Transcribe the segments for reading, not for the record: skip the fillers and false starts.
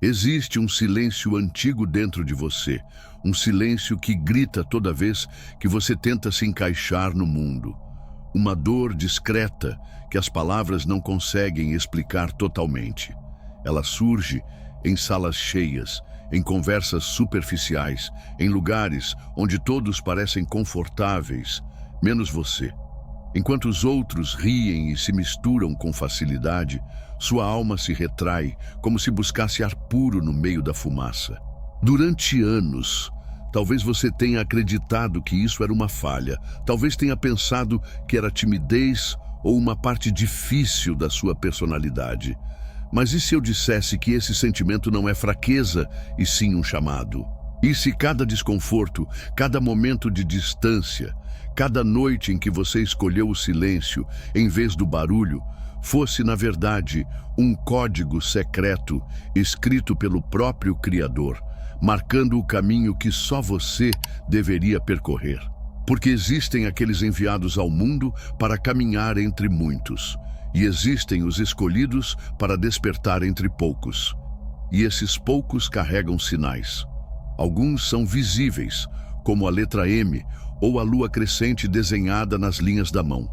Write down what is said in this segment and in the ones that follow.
Existe um silêncio antigo dentro de você, um silêncio que grita toda vez que você tenta se encaixar no mundo. Uma dor discreta que as palavras não conseguem explicar totalmente. Ela surge em salas cheias, em conversas superficiais, em lugares onde todos parecem confortáveis, menos você. Enquanto os outros riem e se misturam com facilidade, sua alma se retrai, como se buscasse ar puro no meio da fumaça. Durante anos, talvez você tenha acreditado que isso era uma falha, talvez tenha pensado que era timidez ou uma parte difícil da sua personalidade. Mas e se eu dissesse que esse sentimento não é fraqueza, e sim um chamado? E se cada desconforto, cada momento de distância, cada noite em que você escolheu o silêncio em vez do barulho, fosse, na verdade, um código secreto escrito pelo próprio Criador, marcando o caminho que só você deveria percorrer? Porque existem aqueles enviados ao mundo para caminhar entre muitos, e existem os escolhidos para despertar entre poucos. E esses poucos carregam sinais. Alguns são visíveis, como a letra M ou a lua crescente desenhada nas linhas da mão.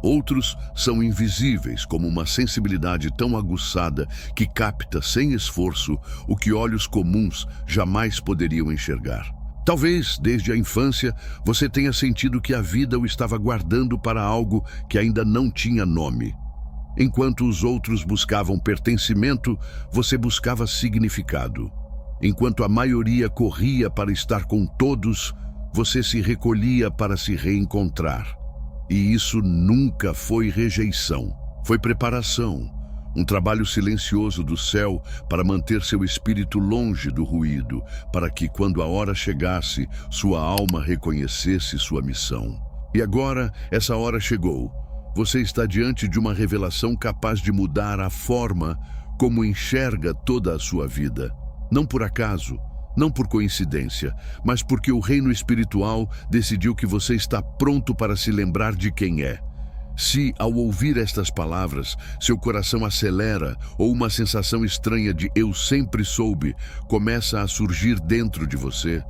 Outros são invisíveis, como uma sensibilidade tão aguçada que capta sem esforço o que olhos comuns jamais poderiam enxergar. Talvez, desde a infância, você tenha sentido que a vida o estava guardando para algo que ainda não tinha nome. Enquanto os outros buscavam pertencimento, você buscava significado. Enquanto a maioria corria para estar com todos, você se recolhia para se reencontrar. E isso nunca foi rejeição, foi preparação, um trabalho silencioso do céu para manter seu espírito longe do ruído, para que, quando a hora chegasse, sua alma reconhecesse sua missão. E agora, essa hora chegou. Você está diante de uma revelação capaz de mudar a forma como enxerga toda a sua vida. Não por acaso, não por coincidência, mas porque o reino espiritual decidiu que você está pronto para se lembrar de quem é. Se, ao ouvir estas palavras, seu coração acelera ou uma sensação estranha de "eu sempre soube" começa a surgir dentro de você,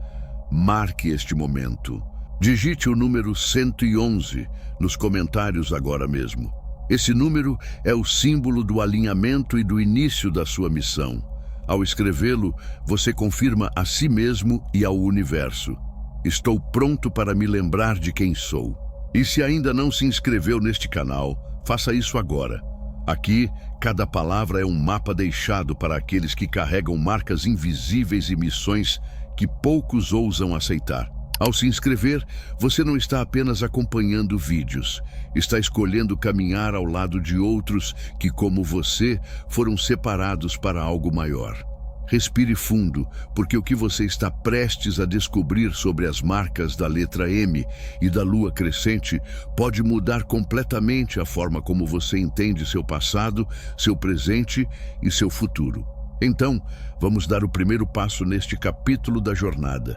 marque este momento. Digite o número 111 nos comentários agora mesmo. Esse número é o símbolo do alinhamento e do início da sua missão. Ao escrevê-lo, você confirma a si mesmo e ao universo: estou pronto para me lembrar de quem sou. E se ainda não se inscreveu neste canal, faça isso agora. Aqui, cada palavra é um mapa deixado para aqueles que carregam marcas invisíveis e missões que poucos ousam aceitar. Ao se inscrever, você não está apenas acompanhando vídeos, está escolhendo caminhar ao lado de outros que, como você, foram separados para algo maior. Respire fundo, porque o que você está prestes a descobrir sobre as marcas da letra M e da lua crescente pode mudar completamente a forma como você entende seu passado, seu presente e seu futuro. Então, vamos dar o primeiro passo neste capítulo da jornada.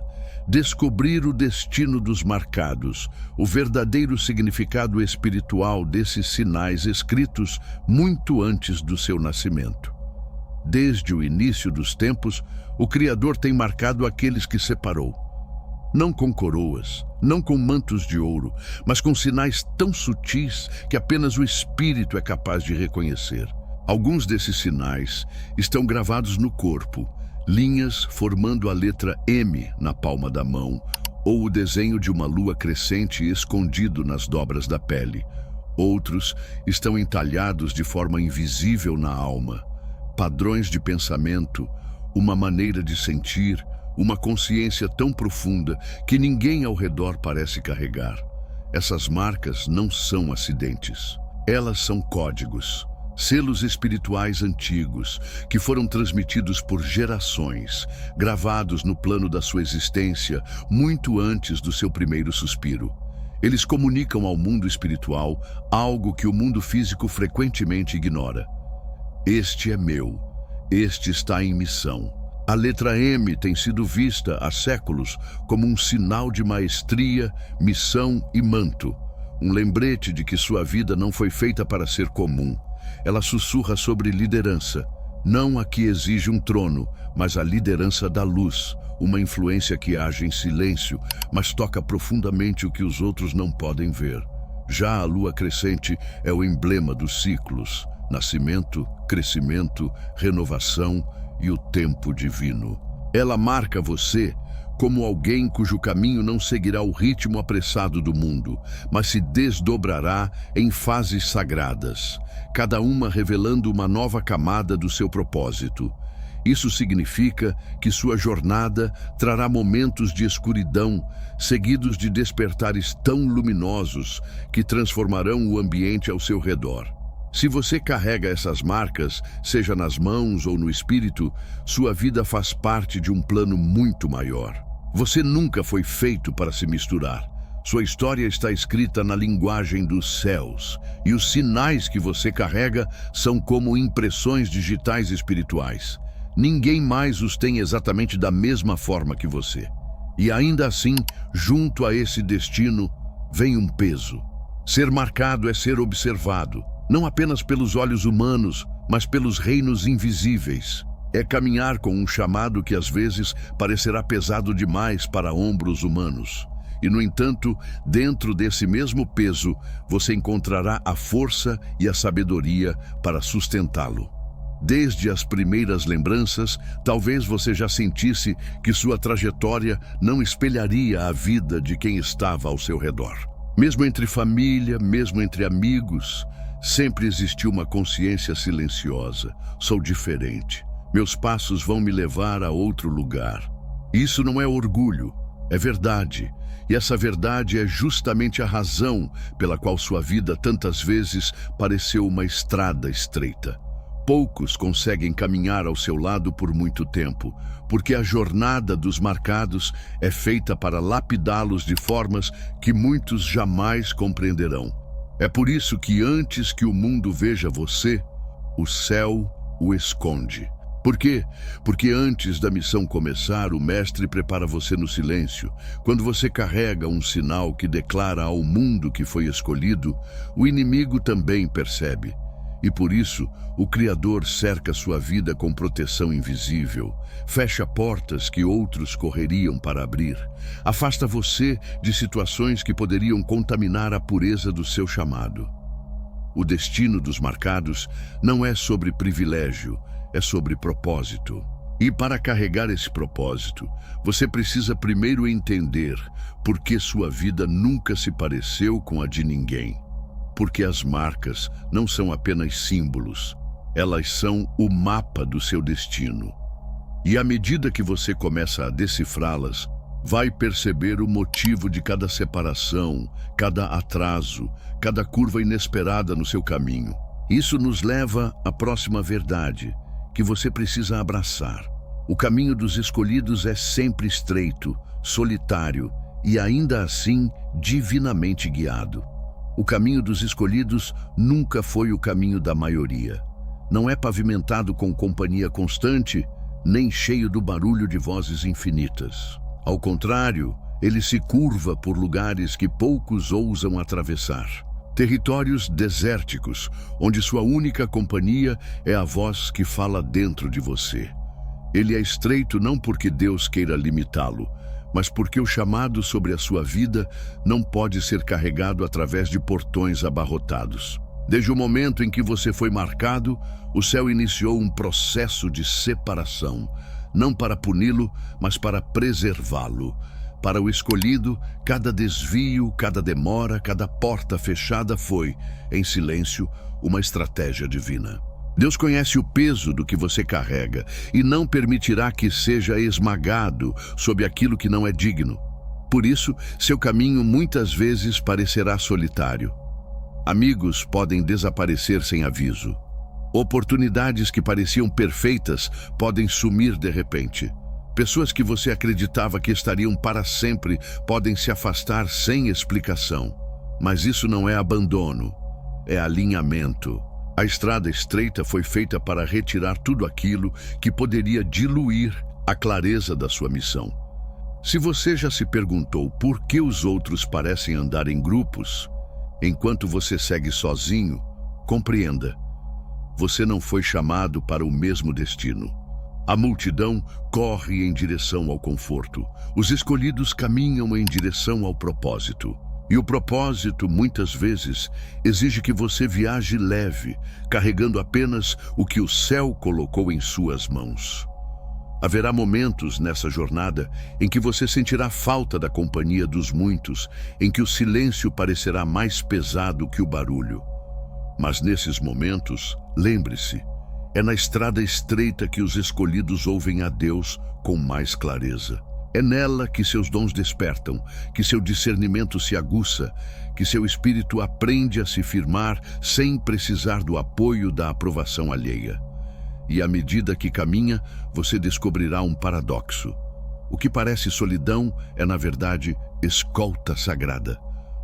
Descobrir o destino dos marcados, o verdadeiro significado espiritual desses sinais escritos muito antes do seu nascimento. Desde o início dos tempos, o Criador tem marcado aqueles que separou. Não com coroas, não com mantos de ouro, mas com sinais tão sutis que apenas o Espírito é capaz de reconhecer. Alguns desses sinais estão gravados no corpo, linhas formando a letra M na palma da mão, ou o desenho de uma lua crescente escondido nas dobras da pele. Outros estão entalhados de forma invisível na alma. Padrões de pensamento, uma maneira de sentir, uma consciência tão profunda que ninguém ao redor parece carregar. Essas marcas não são acidentes. Elas são códigos, selos espirituais antigos que foram transmitidos por gerações, gravados no plano da sua existência muito antes do seu primeiro suspiro. Eles comunicam ao mundo espiritual algo que o mundo físico frequentemente ignora. Este é meu, este está em missão. A letra M tem sido vista há séculos como um sinal de maestria, missão e manto. Um lembrete de que sua vida não foi feita para ser comum. Ela sussurra sobre liderança, Não a que exige um trono, mas a liderança da luz, uma influência que age em silêncio, mas toca profundamente o que os outros não podem ver. Já a lua crescente é o emblema dos ciclos: nascimento, crescimento, renovação e o tempo divino. Ela marca você como alguém cujo caminho não seguirá o ritmo apressado do mundo, mas se desdobrará em fases sagradas, cada uma revelando uma nova camada do seu propósito. Isso significa que sua jornada trará momentos de escuridão, seguidos de despertares tão luminosos que transformarão o ambiente ao seu redor. Se você carrega essas marcas, seja nas mãos ou no espírito, sua vida faz parte de um plano muito maior. Você nunca foi feito para se misturar. Sua história está escrita na linguagem dos céus, e os sinais que você carrega são como impressões digitais espirituais. Ninguém mais os tem exatamente da mesma forma que você. E ainda assim, junto a esse destino, vem um peso. Ser marcado é ser observado, não apenas pelos olhos humanos, mas pelos reinos invisíveis. É caminhar com um chamado que às vezes parecerá pesado demais para ombros humanos. E, no entanto, dentro desse mesmo peso, você encontrará a força e a sabedoria para sustentá-lo. Desde as primeiras lembranças, talvez você já sentisse que sua trajetória não espelharia a vida de quem estava ao seu redor. Mesmo entre família, mesmo entre amigos, sempre existiu uma consciência silenciosa. Sou diferente. Meus passos vão me levar a outro lugar. Isso não é orgulho, é verdade. E essa verdade é justamente a razão pela qual sua vida tantas vezes pareceu uma estrada estreita. Poucos conseguem caminhar ao seu lado por muito tempo, porque a jornada dos marcados é feita para lapidá-los de formas que muitos jamais compreenderão. É por isso que antes que o mundo veja você, o céu o esconde. Por quê? Porque antes da missão começar, o Mestre prepara você no silêncio. Quando você carrega um sinal que declara ao mundo que foi escolhido, o inimigo também percebe. E por isso, o Criador cerca sua vida com proteção invisível, fecha portas que outros correriam para abrir, afasta você de situações que poderiam contaminar a pureza do seu chamado. O destino dos marcados não é sobre privilégio, é sobre propósito. E para carregar esse propósito, você precisa primeiro entender por que sua vida nunca se pareceu com a de ninguém. Porque as marcas não são apenas símbolos, elas são o mapa do seu destino. E à medida que você começa a decifrá-las, vai perceber o motivo de cada separação, cada atraso, cada curva inesperada no seu caminho. Isso nos leva à próxima verdade, que você precisa abraçar. O caminho dos escolhidos é sempre estreito, solitário e ainda assim divinamente guiado. O caminho dos escolhidos nunca foi o caminho da maioria. Não é pavimentado com companhia constante, nem cheio do barulho de vozes infinitas. Ao contrário, ele se curva por lugares que poucos ousam atravessar. Territórios desérticos, onde sua única companhia é a voz que fala dentro de você. Ele é estreito não porque Deus queira limitá-lo, mas porque o chamado sobre a sua vida não pode ser carregado através de portões abarrotados. Desde o momento em que você foi marcado, o céu iniciou um processo de separação, não para puni-lo, mas para preservá-lo. Para o escolhido, cada desvio, cada demora, cada porta fechada foi, em silêncio, uma estratégia divina. Deus conhece o peso do que você carrega e não permitirá que seja esmagado sob aquilo que não é digno. Por isso, seu caminho muitas vezes parecerá solitário. Amigos podem desaparecer sem aviso. Oportunidades que pareciam perfeitas podem sumir de repente. Pessoas que você acreditava que estariam para sempre podem se afastar sem explicação. Mas isso não é abandono, é alinhamento. A estrada estreita foi feita para retirar tudo aquilo que poderia diluir a clareza da sua missão. Se você já se perguntou por que os outros parecem andar em grupos, enquanto você segue sozinho, compreenda. você não foi chamado para o mesmo destino. A multidão corre em direção ao conforto. Os escolhidos caminham em direção ao propósito. E o propósito, muitas vezes, exige que você viaje leve, carregando apenas o que o céu colocou em suas mãos. Haverá momentos nessa jornada em que você sentirá falta da companhia dos muitos, em que o silêncio parecerá mais pesado que o barulho. Mas nesses momentos, lembre-se, é na estrada estreita que os escolhidos ouvem a Deus com mais clareza. É nela que seus dons despertam, que seu discernimento se aguça, que seu espírito aprende a se firmar sem precisar do apoio da aprovação alheia. E à medida que caminha, você descobrirá um paradoxo. O que parece solidão é, na verdade, escolta sagrada.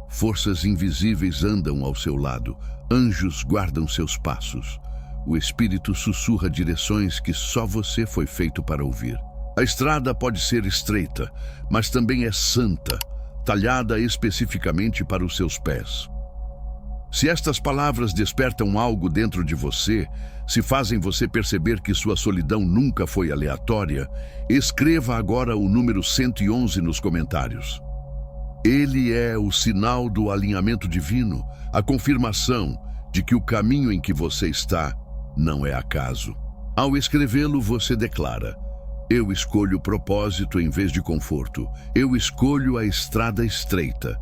Forças invisíveis andam ao seu lado, anjos guardam seus passos. O Espírito sussurra direções que só você foi feito para ouvir. A estrada pode ser estreita, mas também é santa, talhada especificamente para os seus pés. Se estas palavras despertam algo dentro de você, se fazem você perceber que sua solidão nunca foi aleatória, escreva agora o número 111 nos comentários. Ele é o sinal do alinhamento divino, a confirmação de que o caminho em que você está não é acaso. Ao escrevê-lo, você declara: eu escolho propósito em vez de conforto. Eu escolho a estrada estreita.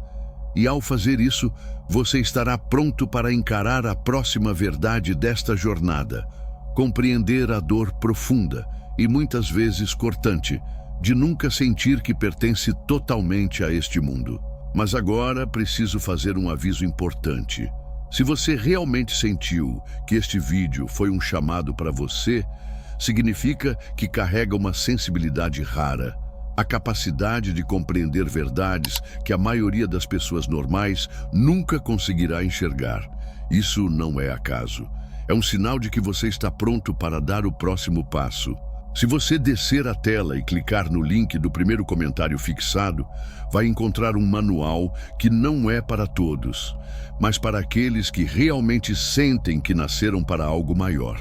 E ao fazer isso, você estará pronto para encarar a próxima verdade desta jornada, compreender a dor profunda e muitas vezes cortante de nunca sentir que pertence totalmente a este mundo. Mas agora preciso fazer um aviso importante. Se você realmente sentiu que este vídeo foi um chamado para você, significa que carrega uma sensibilidade rara, a capacidade de compreender verdades que a maioria das pessoas normais nunca conseguirá enxergar. Isso não é acaso. É um sinal de que você está pronto para dar o próximo passo. Se você descer a tela e clicar no link do primeiro comentário fixado, vai encontrar um manual que não é para todos, mas para aqueles que realmente sentem que nasceram para algo maior.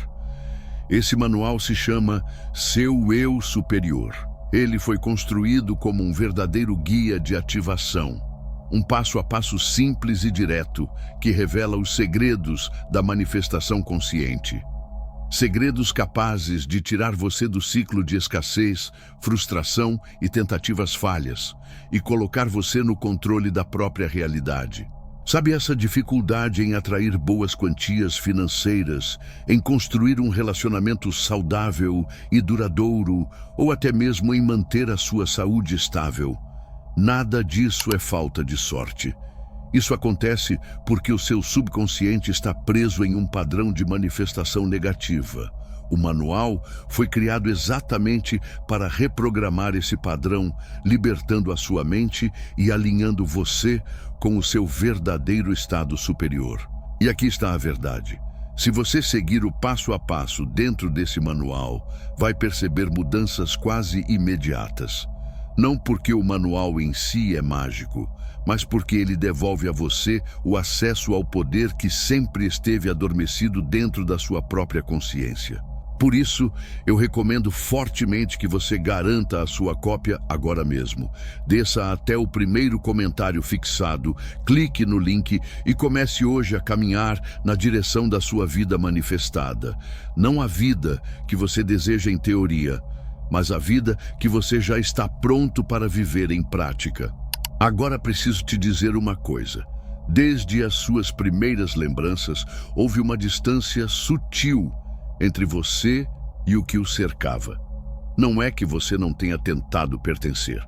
Esse manual se chama Seu Eu Superior. Ele foi construído como um verdadeiro guia de ativação, um passo a passo simples e direto que revela os segredos da manifestação consciente. Segredos capazes de tirar você do ciclo de escassez, frustração e tentativas falhas e colocar você no controle da própria realidade. Sabe essa dificuldade em atrair boas quantias financeiras, em construir um relacionamento saudável e duradouro, ou até mesmo em manter a sua saúde estável? Nada disso é falta de sorte. Isso acontece porque o seu subconsciente está preso em um padrão de manifestação negativa. O manual foi criado exatamente para reprogramar esse padrão, libertando a sua mente e alinhando você com o seu verdadeiro estado superior. E aqui está a verdade. Se você seguir o passo a passo dentro desse manual, vai perceber mudanças quase imediatas. Não porque o manual em si é mágico, mas porque ele devolve a você o acesso ao poder que sempre esteve adormecido dentro da sua própria consciência. Por isso, eu recomendo fortemente que você garanta a sua cópia agora mesmo. Desça até o primeiro comentário fixado, clique no link e comece hoje a caminhar na direção da sua vida manifestada. Não a vida que você deseja em teoria, mas a vida que você já está pronto para viver em prática. Agora preciso te dizer uma coisa. Desde as suas primeiras lembranças, houve uma distância sutil entre você e o que o cercava. Não é que você não tenha tentado pertencer.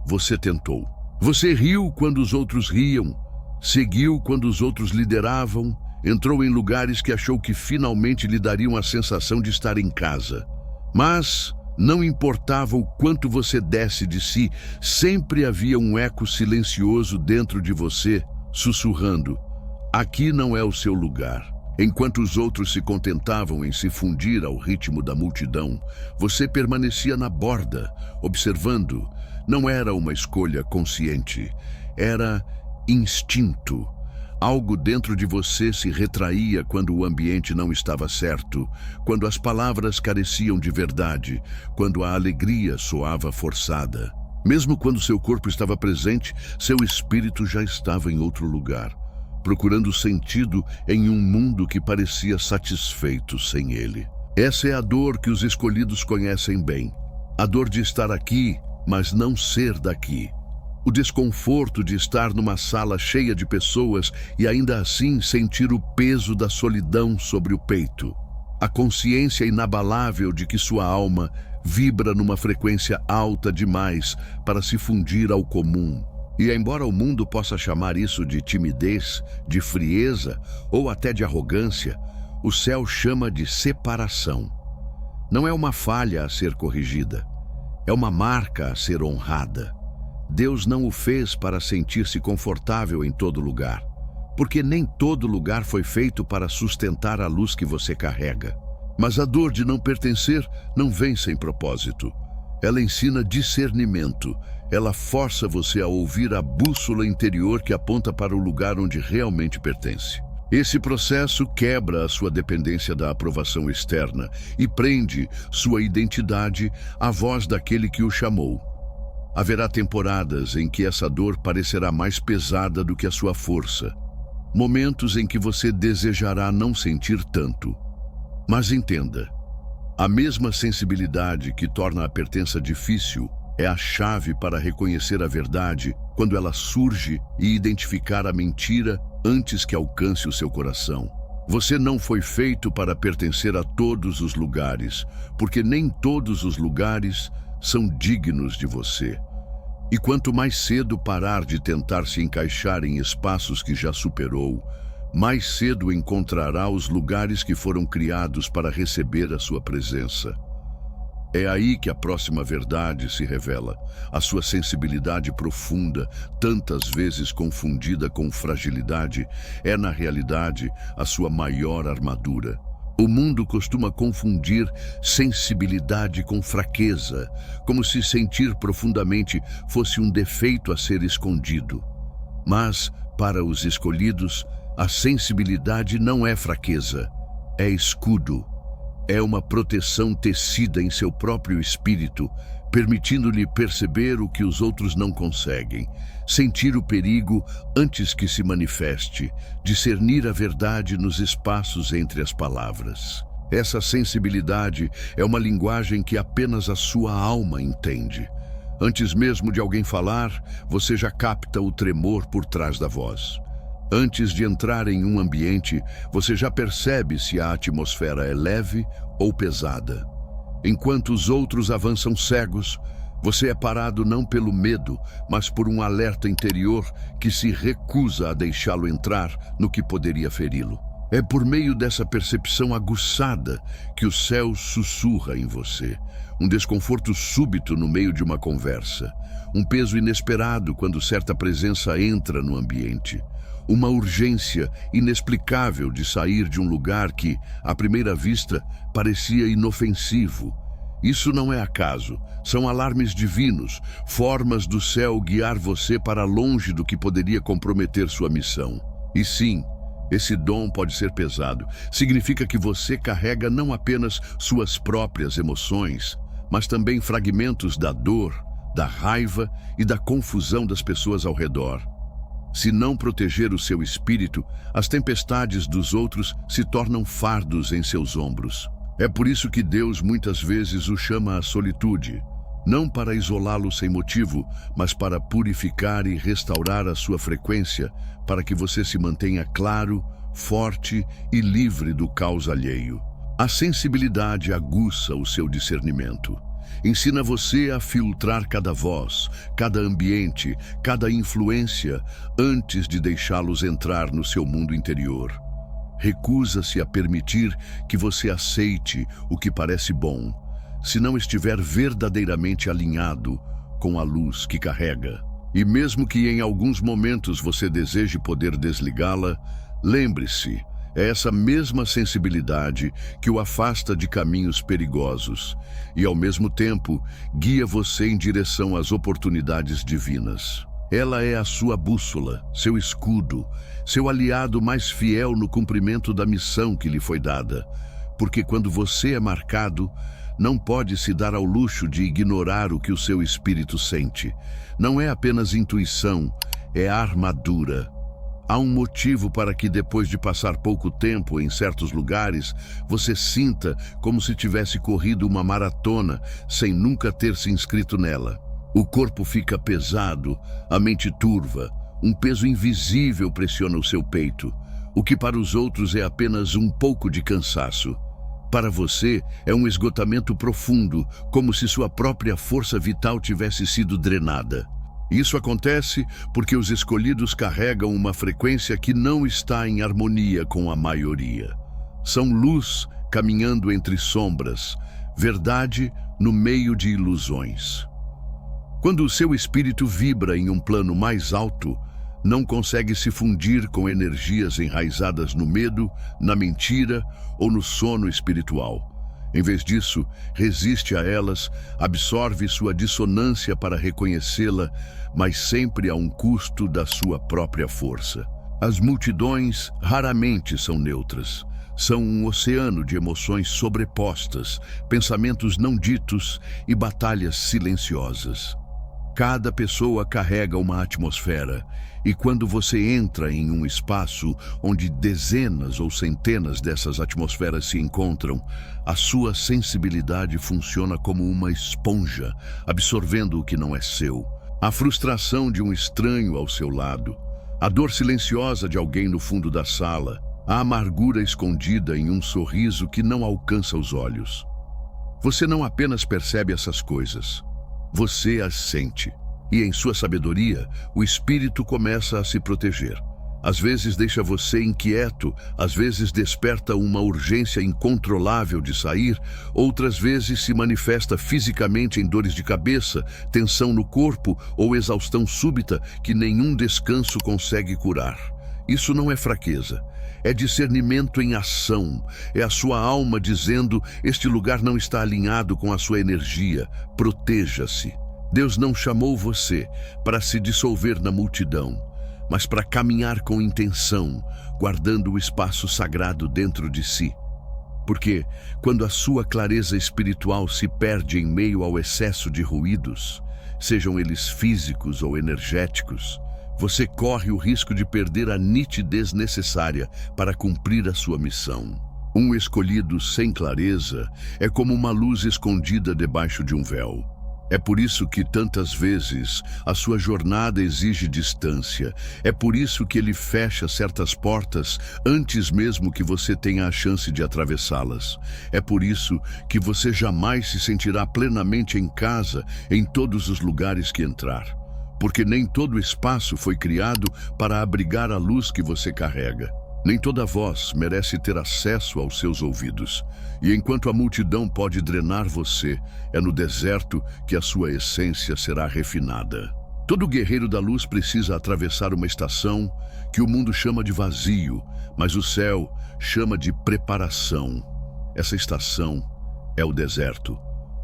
Você tentou. Você riu quando os outros riam, seguiu quando os outros lideravam, entrou em lugares que achou que finalmente lhe dariam a sensação de estar em casa. Mas não importava o quanto você desse de si, sempre havia um eco silencioso dentro de você, sussurrando: aqui não é o seu lugar. Enquanto os outros se contentavam em se fundir ao ritmo da multidão, você permanecia na borda, observando. Não era uma escolha consciente, era instinto. Algo dentro de você se retraía quando o ambiente não estava certo, quando as palavras careciam de verdade, quando a alegria soava forçada. Mesmo quando seu corpo estava presente, seu espírito já estava em outro lugar, procurando sentido em um mundo que parecia satisfeito sem ele. Essa é a dor que os escolhidos conhecem bem. A dor de estar aqui, mas não ser daqui. O desconforto de estar numa sala cheia de pessoas e ainda assim sentir o peso da solidão sobre o peito. A consciência inabalável de que sua alma vibra numa frequência alta demais para se fundir ao comum. E embora o mundo possa chamar isso de timidez, de frieza ou até de arrogância, o céu chama de separação. Não é uma falha a ser corrigida, é uma marca a ser honrada. Deus não o fez para sentir-se confortável em todo lugar, porque nem todo lugar foi feito para sustentar a luz que você carrega. Mas a dor de não pertencer não vem sem propósito. Ela ensina discernimento, ela força você a ouvir a bússola interior que aponta para o lugar onde realmente pertence. Esse processo quebra a sua dependência da aprovação externa e prende sua identidade à voz daquele que o chamou. Haverá temporadas em que essa dor parecerá mais pesada do que a sua força. Momentos em que você desejará não sentir tanto. Mas entenda, a mesma sensibilidade que torna a pertença difícil é a chave para reconhecer a verdade quando ela surge e identificar a mentira antes que alcance o seu coração. Você não foi feito para pertencer a todos os lugares, porque nem todos os lugares são dignos de você. E quanto mais cedo parar de tentar se encaixar em espaços que já superou, mais cedo encontrará os lugares que foram criados para receber a sua presença. É aí que a próxima verdade se revela, a sua sensibilidade profunda, tantas vezes confundida com fragilidade, é na realidade a sua maior armadura. O mundo costuma confundir sensibilidade com fraqueza, como se sentir profundamente fosse um defeito a ser escondido. Mas, para os escolhidos, a sensibilidade não é fraqueza, é escudo. É uma proteção tecida em seu próprio espírito, permitindo-lhe perceber o que os outros não conseguem, sentir o perigo antes que se manifeste, discernir a verdade nos espaços entre as palavras. Essa sensibilidade é uma linguagem que apenas a sua alma entende. Antes mesmo de alguém falar, você já capta o tremor por trás da voz. Antes de entrar em um ambiente, você já percebe se a atmosfera é leve ou pesada. Enquanto os outros avançam cegos, você é parado não pelo medo, mas por um alerta interior que se recusa a deixá-lo entrar no que poderia feri-lo. É por meio dessa percepção aguçada que o céu sussurra em você. Um desconforto súbito no meio de uma conversa. Um peso inesperado quando certa presença entra no ambiente. Uma urgência inexplicável de sair de um lugar que, à primeira vista, parecia inofensivo. Isso não é acaso, são alarmes divinos, formas do céu guiar você para longe do que poderia comprometer sua missão. E sim, esse dom pode ser pesado. Significa que você carrega não apenas suas próprias emoções, mas também fragmentos da dor, da raiva e da confusão das pessoas ao redor. Se não proteger o seu espírito, as tempestades dos outros se tornam fardos em seus ombros. É por isso que Deus muitas vezes o chama à solitude, não para isolá-lo sem motivo, mas para purificar e restaurar a sua frequência, para que você se mantenha claro, forte e livre do caos alheio. A sensibilidade aguça o seu discernimento. Ensina você a filtrar cada voz, cada ambiente, cada influência, antes de deixá-los entrar no seu mundo interior. Recusa-se a permitir que você aceite o que parece bom, se não estiver verdadeiramente alinhado com a luz que carrega. E mesmo que em alguns momentos você deseje poder desligá-la, lembre-se, é essa mesma sensibilidade que o afasta de caminhos perigosos e, ao mesmo tempo, guia você em direção às oportunidades divinas. Ela é a sua bússola, seu escudo, seu aliado mais fiel no cumprimento da missão que lhe foi dada. Porque quando você é marcado, não pode se dar ao luxo de ignorar o que o seu espírito sente. Não é apenas intuição, é armadura. Há um motivo para que depois de passar pouco tempo em certos lugares, você sinta como se tivesse corrido uma maratona sem nunca ter se inscrito nela. O corpo fica pesado, a mente turva, um peso invisível pressiona o seu peito, o que para os outros é apenas um pouco de cansaço. Para você, é um esgotamento profundo, como se sua própria força vital tivesse sido drenada. Isso acontece porque os escolhidos carregam uma frequência que não está em harmonia com a maioria. São luz caminhando entre sombras, verdade no meio de ilusões. Quando o seu espírito vibra em um plano mais alto, não consegue se fundir com energias enraizadas no medo, na mentira ou no sono espiritual. Em vez disso, resiste a elas, absorve sua dissonância para reconhecê-la, mas sempre a um custo da sua própria força. As multidões raramente são neutras. São um oceano de emoções sobrepostas, pensamentos não ditos e batalhas silenciosas. Cada pessoa carrega uma atmosfera, e quando você entra em um espaço onde dezenas ou centenas dessas atmosferas se encontram, a sua sensibilidade funciona como uma esponja, absorvendo o que não é seu. A frustração de um estranho ao seu lado, a dor silenciosa de alguém no fundo da sala, a amargura escondida em um sorriso que não alcança os olhos. Você não apenas percebe essas coisas, você as sente. E em sua sabedoria, o espírito começa a se proteger. Às vezes deixa você inquieto, às vezes desperta uma urgência incontrolável de sair, outras vezes se manifesta fisicamente em dores de cabeça, tensão no corpo ou exaustão súbita que nenhum descanso consegue curar. Isso não é fraqueza, é discernimento em ação, é a sua alma dizendo: este lugar não está alinhado com a sua energia, proteja-se. Deus não chamou você para se dissolver na multidão, mas para caminhar com intenção, guardando o espaço sagrado dentro de si. Porque, quando a sua clareza espiritual se perde em meio ao excesso de ruídos, sejam eles físicos ou energéticos, você corre o risco de perder a nitidez necessária para cumprir a sua missão. Um escolhido sem clareza é como uma luz escondida debaixo de um véu. É por isso que tantas vezes a sua jornada exige distância. É por isso que ele fecha certas portas antes mesmo que você tenha a chance de atravessá-las. É por isso que você jamais se sentirá plenamente em casa em todos os lugares que entrar. Porque nem todo espaço foi criado para abrigar a luz que você carrega. Nem toda voz merece ter acesso aos seus ouvidos. E enquanto a multidão pode drenar você, é no deserto que a sua essência será refinada. Todo guerreiro da luz precisa atravessar uma estação que o mundo chama de vazio, mas o céu chama de preparação. Essa estação é o deserto.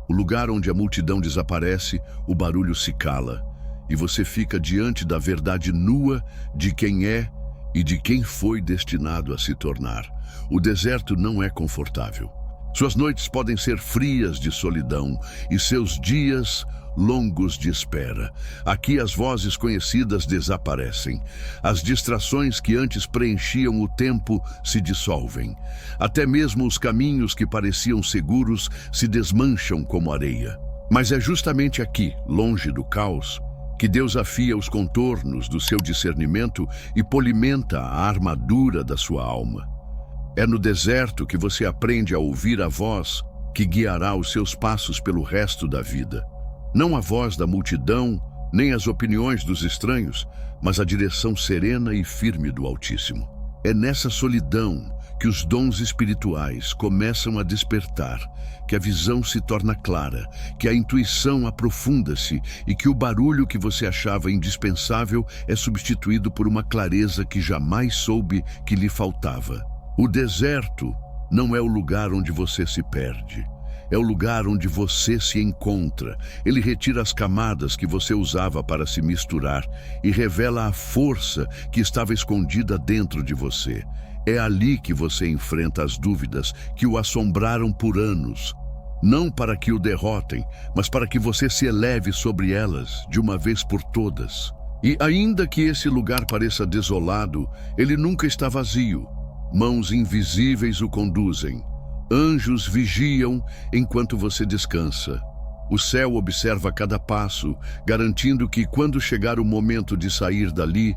O lugar onde a multidão desaparece, o barulho se cala, e você fica diante da verdade nua de quem é e de quem foi destinado a se tornar. O deserto não é confortável. Suas noites podem ser frias de solidão e seus dias longos de espera. Aqui as vozes conhecidas desaparecem. As distrações que antes preenchiam o tempo se dissolvem. Até mesmo os caminhos que pareciam seguros se desmancham como areia. Mas é justamente aqui, longe do caos, que Deus afia os contornos do seu discernimento e polimenta a armadura da sua alma. É no deserto que você aprende a ouvir a voz que guiará os seus passos pelo resto da vida. Não a voz da multidão, nem as opiniões dos estranhos, mas a direção serena e firme do Altíssimo. É nessa solidão que os dons espirituais começam a despertar, que a visão se torna clara, que a intuição aprofunda-se e que o barulho que você achava indispensável é substituído por uma clareza que jamais soube que lhe faltava. O deserto não é o lugar onde você se perde. É o lugar onde você se encontra. Ele retira as camadas que você usava para se misturar e revela a força que estava escondida dentro de você. É ali que você enfrenta as dúvidas que o assombraram por anos. Não para que o derrotem, mas para que você se eleve sobre elas de uma vez por todas. E ainda que esse lugar pareça desolado, ele nunca está vazio. Mãos invisíveis o conduzem. Anjos vigiam enquanto você descansa. O céu observa cada passo, garantindo que quando chegar o momento de sair dali,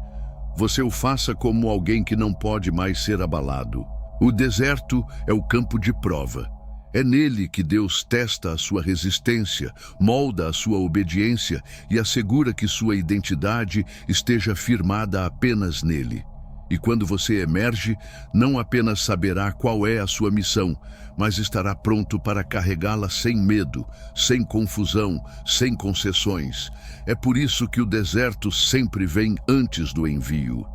você o faça como alguém que não pode mais ser abalado. O deserto é o campo de prova. É nele que Deus testa a sua resistência, molda a sua obediência e assegura que sua identidade esteja firmada apenas nele. E quando você emerge, não apenas saberá qual é a sua missão, mas estará pronto para carregá-la sem medo, sem confusão, sem concessões. É por isso que o deserto sempre vem antes do envio.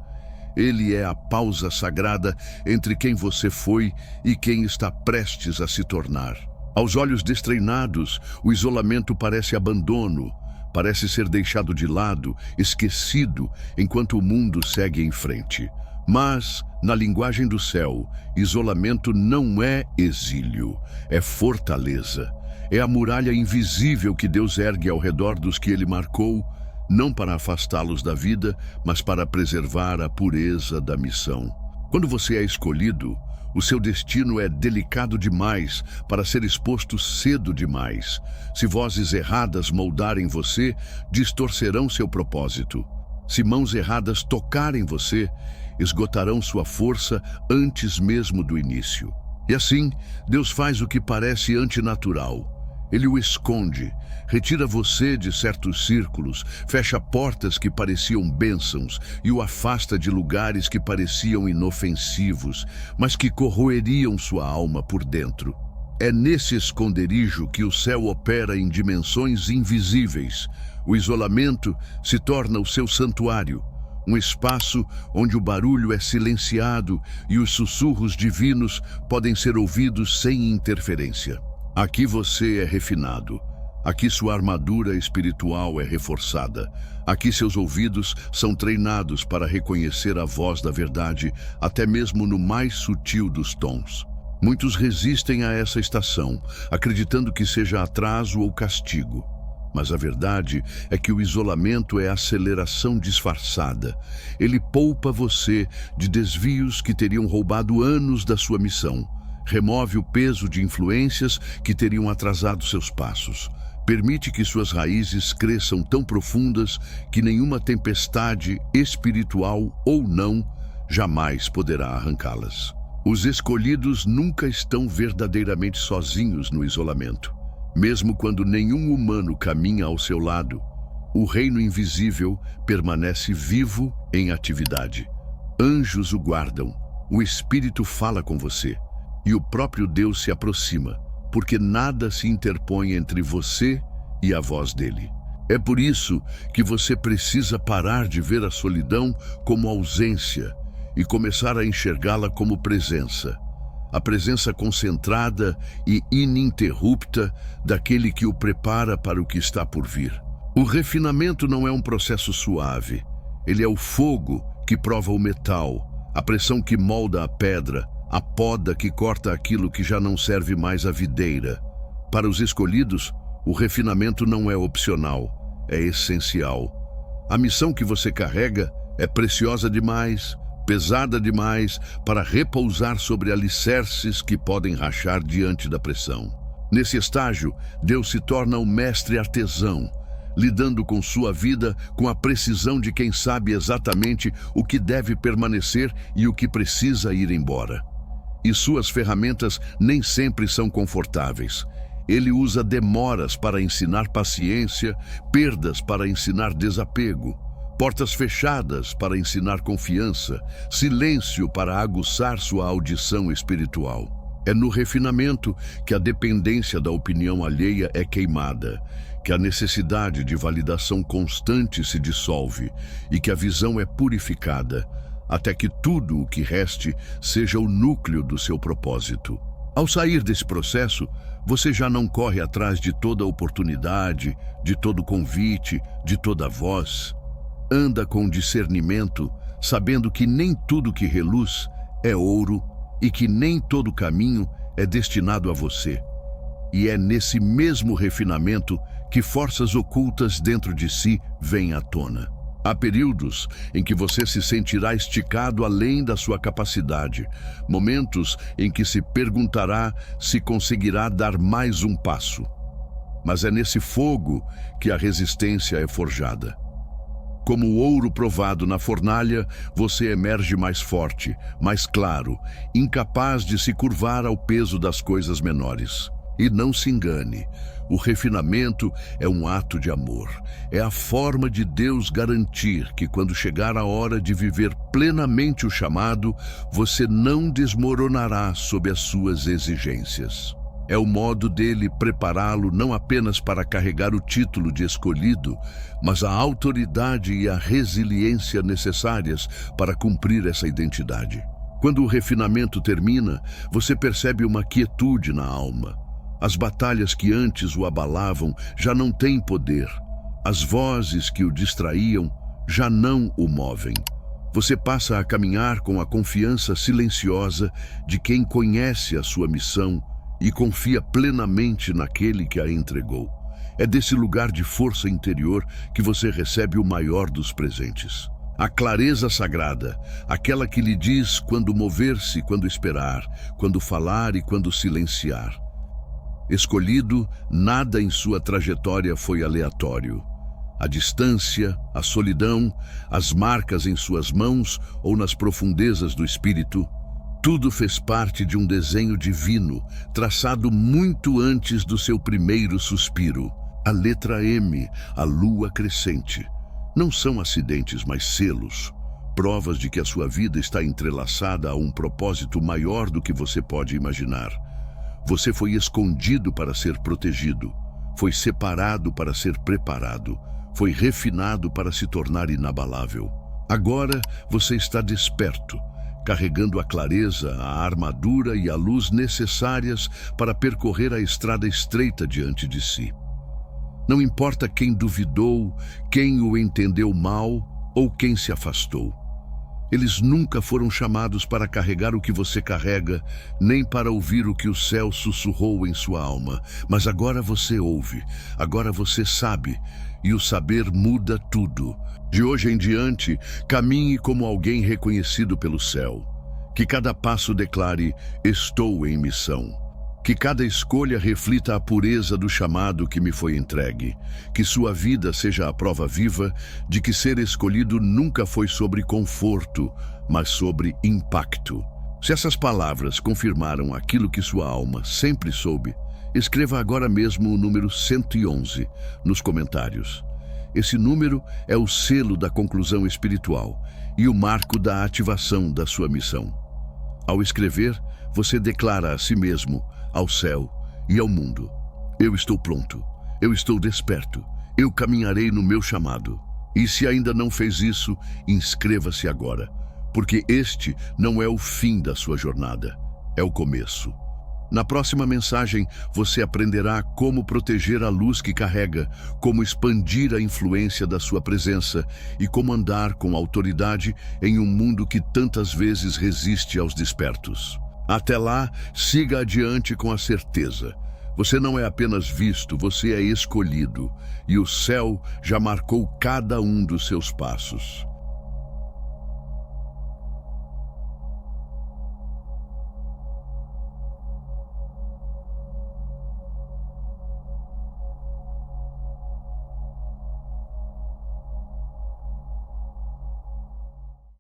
Ele é a pausa sagrada entre quem você foi e quem está prestes a se tornar. Aos olhos destreinados, o isolamento parece abandono, parece ser deixado de lado, esquecido, enquanto o mundo segue em frente. Mas, na linguagem do céu, isolamento não é exílio, é fortaleza. É a muralha invisível que Deus ergue ao redor dos que Ele marcou, não para afastá-los da vida, mas para preservar a pureza da missão. Quando você é escolhido, o seu destino é delicado demais para ser exposto cedo demais. Se vozes erradas moldarem você, distorcerão seu propósito. Se mãos erradas tocarem você, esgotarão sua força antes mesmo do início. E assim, Deus faz o que parece antinatural. Ele o esconde, retira você de certos círculos, fecha portas que pareciam bênçãos e o afasta de lugares que pareciam inofensivos, mas que corroeriam sua alma por dentro. É nesse esconderijo que o céu opera em dimensões invisíveis. O isolamento se torna o seu santuário, um espaço onde o barulho é silenciado e os sussurros divinos podem ser ouvidos sem interferência. Aqui você é refinado. Aqui sua armadura espiritual é reforçada. Aqui seus ouvidos são treinados para reconhecer a voz da verdade, até mesmo no mais sutil dos tons. Muitos resistem a essa estação, acreditando que seja atraso ou castigo. Mas a verdade é que o isolamento é aceleração disfarçada. Ele poupa você de desvios que teriam roubado anos da sua missão. Remove o peso de influências que teriam atrasado seus passos. Permite que suas raízes cresçam tão profundas que nenhuma tempestade, espiritual ou não, jamais poderá arrancá-las. Os escolhidos nunca estão verdadeiramente sozinhos no isolamento. Mesmo quando nenhum humano caminha ao seu lado, o reino invisível permanece vivo em atividade. Anjos o guardam, o Espírito fala com você. E o próprio Deus se aproxima, porque nada se interpõe entre você e a voz dele. É por isso que você precisa parar de ver a solidão como ausência e começar a enxergá-la como presença. A presença concentrada e ininterrupta daquele que o prepara para o que está por vir. O refinamento não é um processo suave. Ele é o fogo que prova o metal, a pressão que molda a pedra, a poda que corta aquilo que já não serve mais à videira. Para os escolhidos, o refinamento não é opcional, é essencial. A missão que você carrega é preciosa demais, pesada demais para repousar sobre alicerces que podem rachar diante da pressão. Nesse estágio, Deus se torna um mestre artesão, lidando com sua vida com a precisão de quem sabe exatamente o que deve permanecer e o que precisa ir embora. E suas ferramentas nem sempre são confortáveis. Ele usa demoras para ensinar paciência, perdas para ensinar desapego, portas fechadas para ensinar confiança, silêncio para aguçar sua audição espiritual. É no refinamento que a dependência da opinião alheia é queimada, que a necessidade de validação constante se dissolve e que a visão é purificada, até que tudo o que reste seja o núcleo do seu propósito. Ao sair desse processo, você já não corre atrás de toda oportunidade, de todo convite, de toda voz. Anda com discernimento, sabendo que nem tudo que reluz é ouro e que nem todo caminho é destinado a você. E é nesse mesmo refinamento que forças ocultas dentro de si vêm à tona. Há períodos em que você se sentirá esticado além da sua capacidade, momentos em que se perguntará se conseguirá dar mais um passo. Mas é nesse fogo que a resistência é forjada. Como o ouro provado na fornalha, você emerge mais forte, mais claro, incapaz de se curvar ao peso das coisas menores. E não se engane, o refinamento é um ato de amor. É a forma de Deus garantir que quando chegar a hora de viver plenamente o chamado, você não desmoronará sob as suas exigências. É o modo dele prepará-lo não apenas para carregar o título de escolhido, mas a autoridade e a resiliência necessárias para cumprir essa identidade. Quando o refinamento termina, você percebe uma quietude na alma. As batalhas que antes o abalavam já não têm poder. As vozes que o distraíam já não o movem. Você passa a caminhar com a confiança silenciosa de quem conhece a sua missão e confia plenamente naquele que a entregou. É desse lugar de força interior que você recebe o maior dos presentes. A clareza sagrada, aquela que lhe diz quando mover-se e quando esperar, quando falar e quando silenciar. Escolhido, nada em sua trajetória foi aleatório. A distância, a solidão, as marcas em suas mãos ou nas profundezas do espírito, tudo fez parte de um desenho divino, traçado muito antes do seu primeiro suspiro. A letra M, a lua crescente. Não são acidentes, mas selos, provas de que a sua vida está entrelaçada a um propósito maior do que você pode imaginar. Você foi escondido para ser protegido, foi separado para ser preparado, foi refinado para se tornar inabalável. Agora você está desperto, carregando a clareza, a armadura e a luz necessárias para percorrer a estrada estreita diante de si. Não importa quem duvidou, quem o entendeu mal ou quem se afastou. Eles nunca foram chamados para carregar o que você carrega, nem para ouvir o que o céu sussurrou em sua alma. Mas agora você ouve, agora você sabe, e o saber muda tudo. De hoje em diante, caminhe como alguém reconhecido pelo céu. Que cada passo declare: estou em missão. Que cada escolha reflita a pureza do chamado que me foi entregue. Que sua vida seja a prova viva de que ser escolhido nunca foi sobre conforto, mas sobre impacto. Se essas palavras confirmaram aquilo que sua alma sempre soube, escreva agora mesmo o número 111 nos comentários. Esse número é o selo da conclusão espiritual e o marco da ativação da sua missão. Ao escrever, você declara a si mesmo, ao céu e ao mundo: eu estou pronto, eu estou desperto, eu caminharei no meu chamado. E se ainda não fez isso, inscreva-se agora, porque este não é o fim da sua jornada, é o começo. Na próxima mensagem, você aprenderá como proteger a luz que carrega, como expandir a influência da sua presença e como andar com autoridade em um mundo que tantas vezes resiste aos despertos. Até lá, siga adiante com a certeza. Você não é apenas visto, você é escolhido, e o céu já marcou cada um dos seus passos.